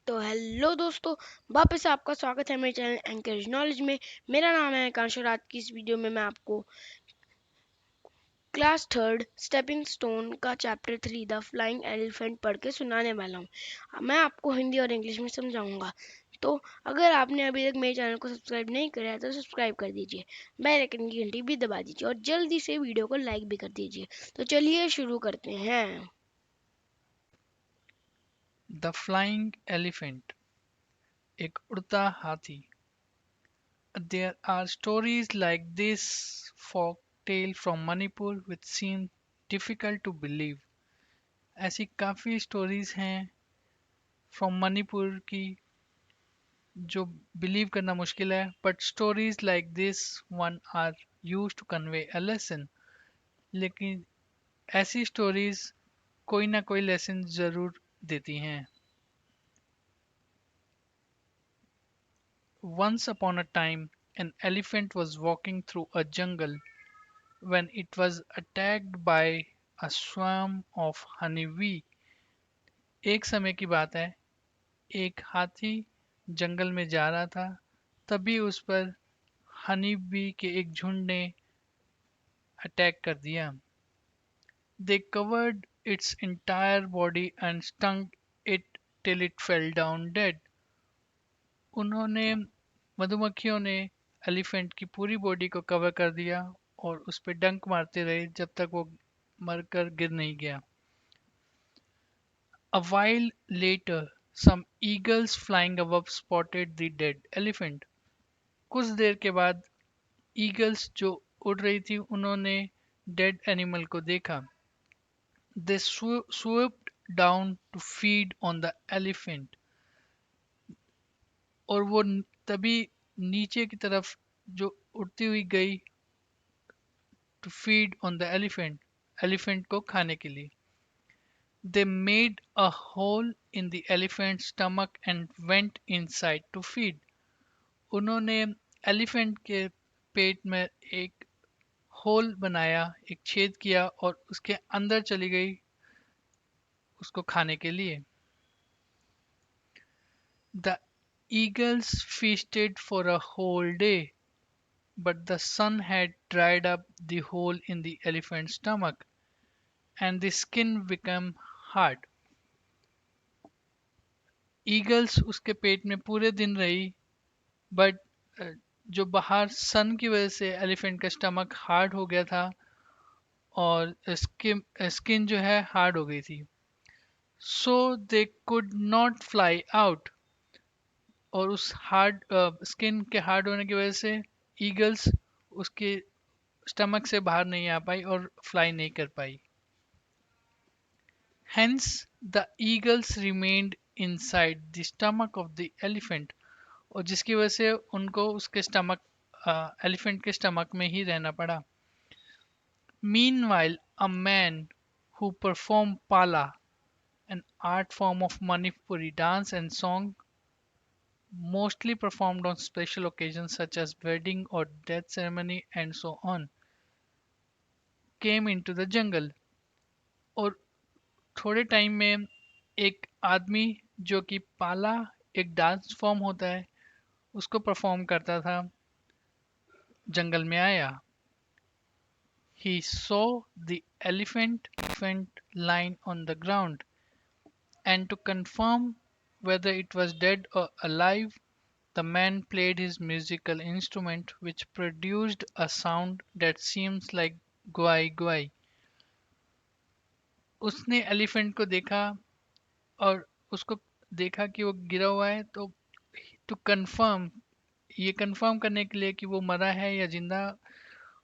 तो हेलो दोस्तों, वापस से आपका स्वागत है मेरे चैनल एंकरेज नॉलेज में। मेरा नाम है आकांक्ष और आज की इस वीडियो में मैं आपको क्लास थर्ड स्टेपिंग स्टोन का चैप्टर 3 द फ्लाइंग एलिफेंट पढ़ के सुनाने वाला हूँ। मैं आपको हिंदी और इंग्लिश में समझाऊंगा। तो अगर आपने अभी तक मेरे चैनल को सब्सक्राइब नहीं किया है तो सब्सक्राइब कर दीजिए, बेल आइकन की घंटी भी दबा दीजिए और जल्दी से वीडियो को लाइक भी कर दीजिए। तो चलिए शुरू करते हैं। द फ्लाइंग एलिफेंट, एक उड़ता हाथी। There are stories like this folk tale from Manipur which seem difficult to believe. ऐसी काफी स्टोरीज हैं फ्रॉम मणिपुर की जो बिलीव करना मुश्किल है, but stories like this one are use to convey a lesson. लेकिन ऐसी स्टोरीज कोई ना कोई लेसन जरूर देती हैं। Once upon a time, an elephant was walking through a jungle when it was attacked by a swarm of honeybee। एक समय की बात है, एक हाथी जंगल में जा रहा था, तभी उस पर हनी बी के एक झुंड ने अटैक कर दिया। They covered its entire body and stung it till it fell down dead। उन्होंने मधुमक्खियों ने एलिफेंट की पूरी बॉडी को कवर कर दिया और उस पर डंक मारते रहे जब तक वो मरकर गिर नहीं गया। A while later, some eagles flying above spotted the dead elephant। कुछ देर के बाद ईगल्स जो उड़ रही थी उन्होंने डेड एनिमल को देखा। They swooped down to feed on the elephant। और वो तभी नीचे की तरफ जो उड़ती हुई गई to feed on the elephant, elephant को खाने के लिए। They made a hole in the elephant's stomach and went inside to feed। उन्होंने एलिफेंट के पेट में एक होल बनाया, एक छेद किया और उसके अंदर चली गई उसको खाने के लिए। The eagles feasted for a whole day, but the sun had dried up the hole in the elephant's stomach and the skin became hard। Eagles उसके पेट में पूरे दिन रही, बट जो बाहर सन की वजह से एलिफेंट का स्टमक हार्ड हो गया था और स्किन जो है हार्ड हो गई थी। So they could not fly out. और उस हार्ड स्किन के हार्ड होने की वजह से ईगल्स उसके स्टमक से बाहर नहीं आ पाई और फ्लाई नहीं कर पाई। Hence the eagles remained inside the stomach of the elephant। और जिसकी वजह से उनको उसके स्टमक एलिफेंट के स्टमक में ही रहना पड़ा। Meanwhile, a man who performed pala, an art form of Manipuri dance and song, mostly performed on special occasions such as wedding or death ceremony and so on, came into the jungle। और थोड़े time में एक आदमी जो कि पाला एक dance form होता है उसको परफॉर्म करता था, जंगल में आया। He saw the elephant lying on the ground, and to confirm whether it was dead or alive, the man played his musical instrument, which produced a sound that seems like guai guai। उसने elephant को देखा और उसको देखा कि वो गिरा हुआ है, तो टू कंफर्म, ये कंफर्म करने के लिए कि वो मरा है या जिंदा,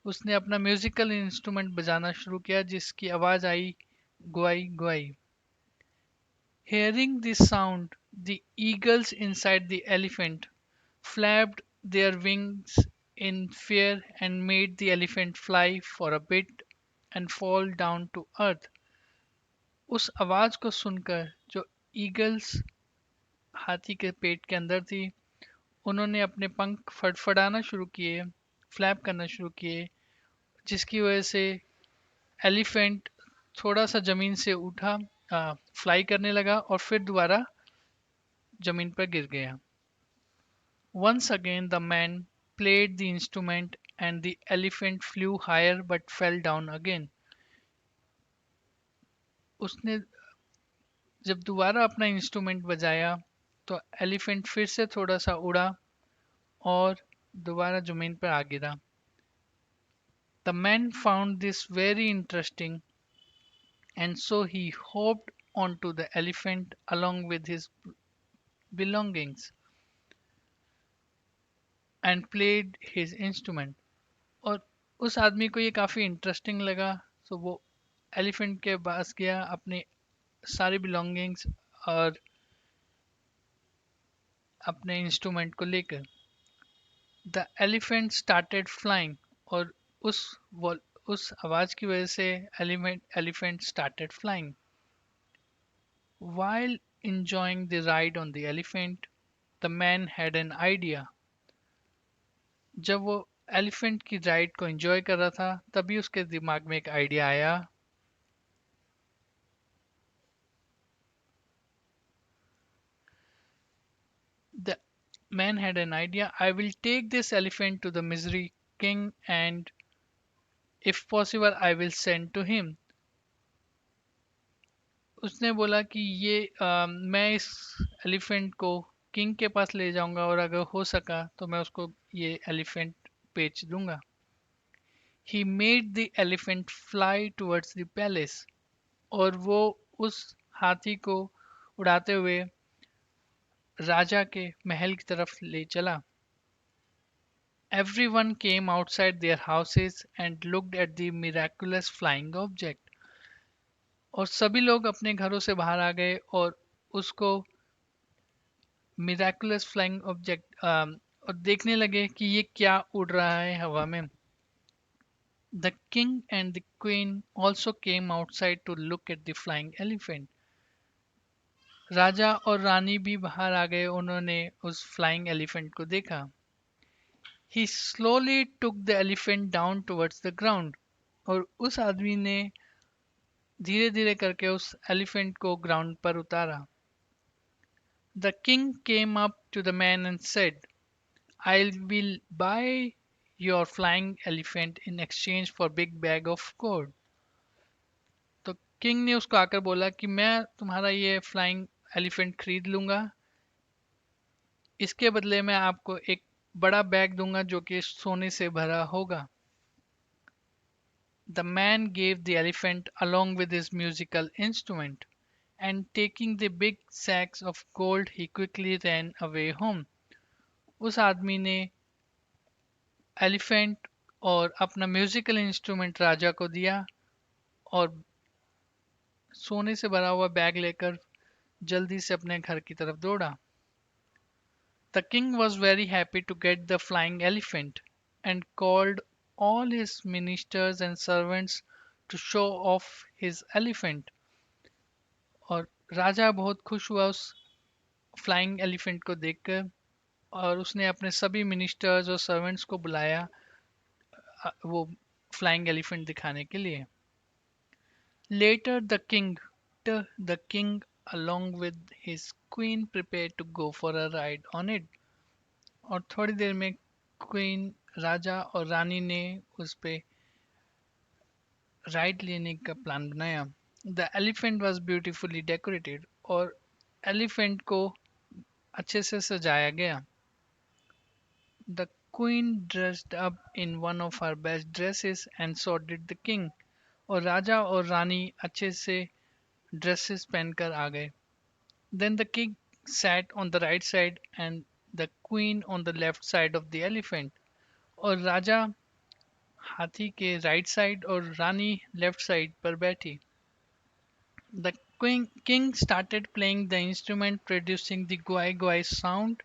उसने अपना म्यूजिकल इंस्ट्रूमेंट बजाना शुरू किया जिसकी आवाज आई गुआई गुआई। Hearing this sound, the eagles inside the elephant flapped their wings in fear and made the elephant fly for a bit and fall down to earth। उस आवाज को सुनकर जो ईगल्स हाथी के पेट के अंदर थी उन्होंने अपने पंख फड़फड़ाना शुरू किए, फ्लैप करना शुरू किए, जिसकी वजह से एलिफेंट थोड़ा सा जमीन से उठा, फ्लाई करने लगा और फिर दोबारा जमीन पर गिर गया. Once again the man played the instrument and the elephant flew higher but fell down again. उसने जब दोबारा अपना इंस्ट्रूमेंट बजाया तो एलिफेंट फिर से थोड़ा सा उड़ा और दोबारा जमीन पर आ गिरा. The man found this very interesting and so he hopped onto the elephant along with his belongings and played his instrument. और उस आदमी को ये काफ़ी इंटरेस्टिंग लगा तो वो एलिफेंट के पास गया अपने सारे बिलोंगिंग्स और अपने इंस्ट्रूमेंट को लेकर. द एलिफेंट स्टार्टेड फ्लाइंग और उस उस आवाज़ की वजह से elephant started flying. While enjoying the ride on the elephant, the man had an idea. जब वो एलिफेंट की राइड को एंजॉय कर रहा था तभी उसके दिमाग में एक आइडिया आया. The man had an idea. I will take this elephant to the misery king and if possible I will send to him. उसने बोला कि मैं इस एलिफेंट को किंग के पास ले जाऊंगा और अगर हो सका तो मैं उसको ये एलिफेंट बेच दूंगा. He made the elephant fly towards the palace. और वो उस हाथी को उड़ाते हुए राजा के महल की तरफ ले चला. Everyone came outside their houses and looked at the miraculous flying object. और सभी लोग अपने घरों से बाहर आ गए और उसको मिराकुलस फ्लाइंग ऑब्जेक्ट और देखने लगे कि ये क्या उड़ रहा है हवा में. The king and the queen also came outside to look at the flying elephant. राजा और रानी भी बाहर आ गए. उन्होंने उस फ्लाइंग एलिफेंट को देखा. He slowly took the elephant down towards the ground. और उस आदमी ने धीरे धीरे करके उस एलिफेंट को ग्राउंड पर उतारा. The king came up to the man and said, I will buy your flying elephant in exchange for big bag of gold. तो किंग ने उसको आकर बोला कि मैं तुम्हारा ये फ्लाइंग एलिफेंट खरीद लूंगा. इसके बदले में आपको एक बड़ा बैग दूंगा जो कि सोने से भरा होगा. The man gave the elephant along with his musical instrument, and taking the big sacks of gold he quickly ran away home. उस आदमी ने एलिफेंट और अपना म्यूजिकल इंस्ट्रूमेंट राजा को दिया और सोने से भरा हुआ बैग लेकर जल्दी से अपने घर की तरफ दौड़ा. The king was very happy to get the flying elephant and called all his ministers and servants to show off his elephant. और राजा बहुत खुश हुआ उस फ्लाइंग एलिफेंट को देखकर और उसने अपने सभी मिनिस्टर्स और सर्वेंट्स को बुलाया वो फ्लाइंग एलिफेंट दिखाने के लिए. Later the king along with his queen prepared to go for a ride on it. और थोड़ी देर में क्वीन राजा और रानी ने उस पे राइड लेने का प्लान बनाया. The elephant was beautifully decorated और एलिफेंट को अच्छे से सजाया गया. The queen dressed up in one of her best dresses and so did the king. और राजा और रानी अच्छे से ड्रेसेस पहनकर आ गए. Then the king sat on the right side and the queen on the left side of the elephant. और राजा हाथी के राइट साइड और रानी लेफ्ट साइड पर बैठी. The king started playing the instrument producing the guai guai sound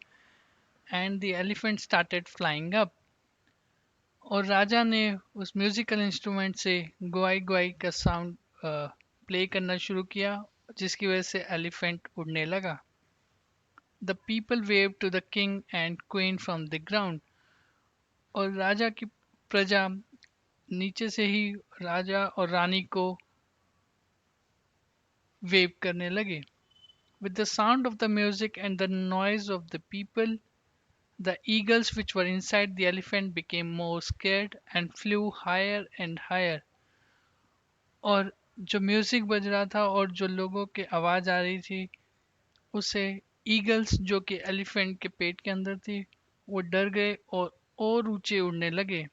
and the elephant started flying up. और राजा ने उस musical instrument से गुआई गुआई का साउंड प्ले करना शुरू किया जिसकी वजह से एलिफेंट उड़ने लगा. The people waved to the king and queen from the ground. और राजा की प्रजा नीचे से ही राजा और रानी को वेव करने लगे. With the sound of the music and the noise of the people, the eagles which were inside the elephant became more scared and flew higher and higher. और जो म्यूजिक बज रहा था और जो लोगों की आवाज आ रही थी उससे ईगल्स जो कि एलिफेंट के पेट के अंदर थी वो डर गए और ऊंचे उड़ने लगे.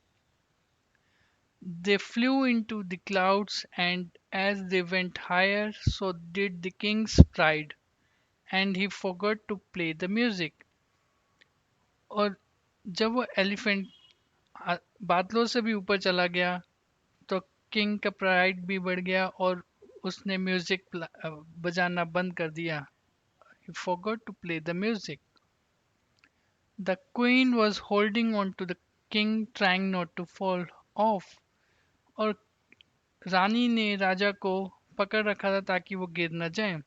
They flew into the clouds, and as they went higher, so did the king's pride, and he forgot to play the music. और जब वो एलिफेंट बादलों से भी ऊपर चला गया तो किंग का प्राइड भी बढ़ गया और उसने म्यूजिक बजाना बंद कर दिया. He forgot to play the music. The queen was holding on to the king, trying not to fall off. और रानी ने राजा को पकड़ रखा था ताकि वो गिर न जाए.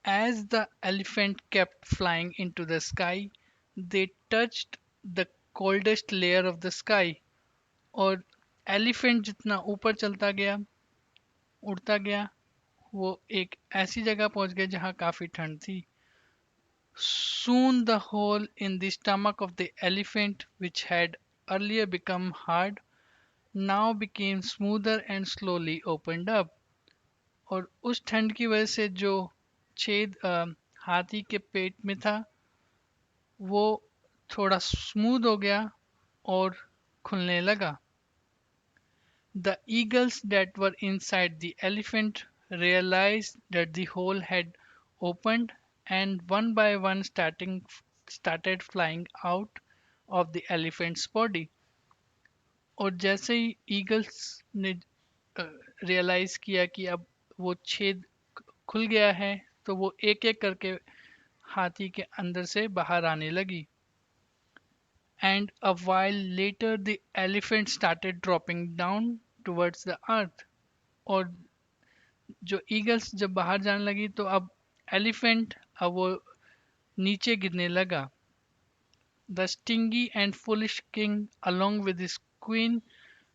As the elephant kept flying into the sky, they touched the coldest layer of the sky. और एलिफेंट जितना ऊपर चलता गया उड़ता गया वो एक ऐसी जगह पहुंच गया जहां काफी ठंड थी. Soon the hole in the stomach of the elephant, which had earlier become hard, now became smoother and slowly opened up. और उस ठंड की वजह से जो छेद हाथी के पेट में था वो थोड़ा स्मूथ हो गया और खुलने लगा. The eagles that were inside the elephant realized that the hole had opened, and one by one started flying out of the elephant's body. और जैसे ही ईगल्स ने रियलाइज किया कि अब वो छेद खुल गया है तो वो एक एक करके हाथी के अंदर से बाहर आने लगी. And a while later the elephant started dropping down towards the earth. और जो ईगल्स जब बाहर जाने लगी तो अब एलिफेंट अब वो नीचे गिरने लगा. The stingy and foolish king along with his queen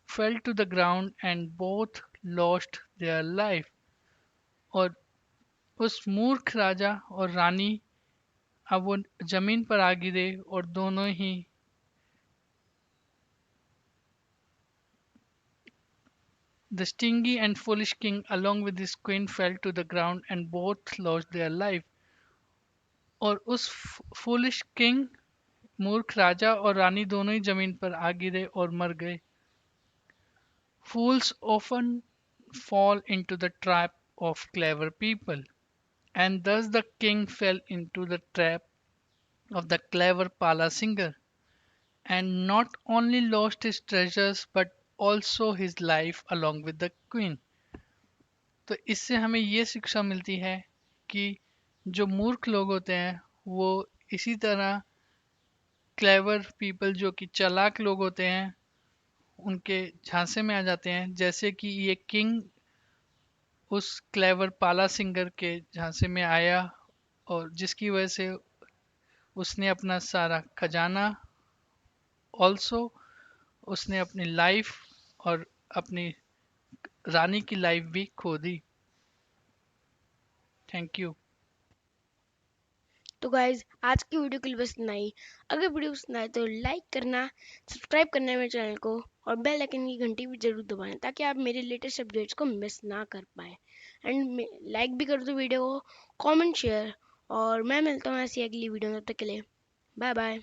fell to the ground and both lost their life. और उस मूर्ख राजा और रानी अब वो जमीन पर आ गिरे और दोनों ही. The stingy and foolish king along with his queen fell to the ground and both lost their life. और उस फूलिश किंग मूर्ख राजा और रानी दोनों ही जमीन पर आ गिरे और मर गए. Fools often fall into the trap of clever people, and thus the king fell into the trap of the clever Pala singer, and not only lost his treasures but also his life along with the queen. तो इससे हमें ये शिक्षा मिलती है कि जो मूर्ख लोग होते हैं वो इसी तरह क्लेवर पीपल जो कि चालाक लोग होते हैं उनके झांसे में आ जाते हैं, जैसे कि ये किंग उस क्लेवर पाला सिंगर के झांसे में आया और जिसकी वजह से उसने अपना सारा खजाना ऑल्सो उसने अपनी लाइफ और अपनी रानी की लाइफ भी खो दी. Thank you. तो गाइज आज की वीडियो के लिए बस इतना ही. अगर वीडियो पसंद आए तो लाइक करना, सब्सक्राइब करना मेरे चैनल को और बेल आइकन की घंटी भी जरूर दबाएं ताकि आप मेरे लेटेस्ट अपडेट्स को मिस ना कर पाए. एंड लाइक भी कर दो वीडियो को, कमेंट शेयर. और मैं मिलता हूँ ऐसी अगली वीडियो में, तब तक के लिए बाय बाय.